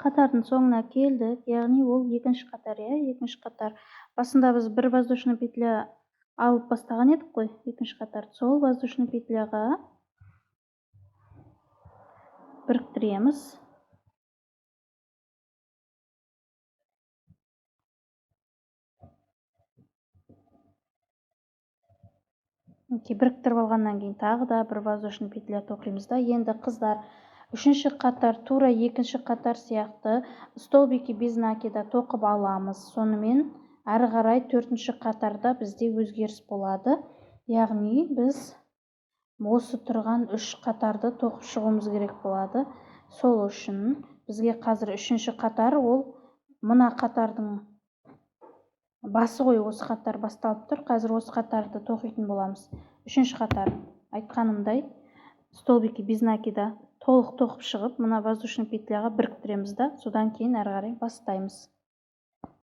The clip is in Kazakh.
қатардың соңына келдік, яғни ол екінші қатар, екінші қатар. Басында біз бір воздушный петля алып бастаған едік қой, екінші қатар. Сол воздушный петляға біріктіреміз. Біріктіріп алғаннан кейін тағы да бір воздушный петля тоқимыз да. Енді қыздар, үшінші қатар тура екінші қатар сияқты столбики без накида тоқып аламыз. Сонымен әрі қарай төртінші қатарда бізде өзгеріс болады. Яғни біз осы тұрған үш қатарды тоқып шығуымыз керек болады. Сол үшін бізге қазір үшінші қатар, ол мына қатардың басы ғой, осы қатар басталып тұр. Қазір осы қатарды тоқитын боламыз. Үшінші қатар, айтқанымдай, столбики без накида толық тоқып шығып, мына воздушный петляға біріктіреміз да, содан кейін әрі қарай бастаймыз.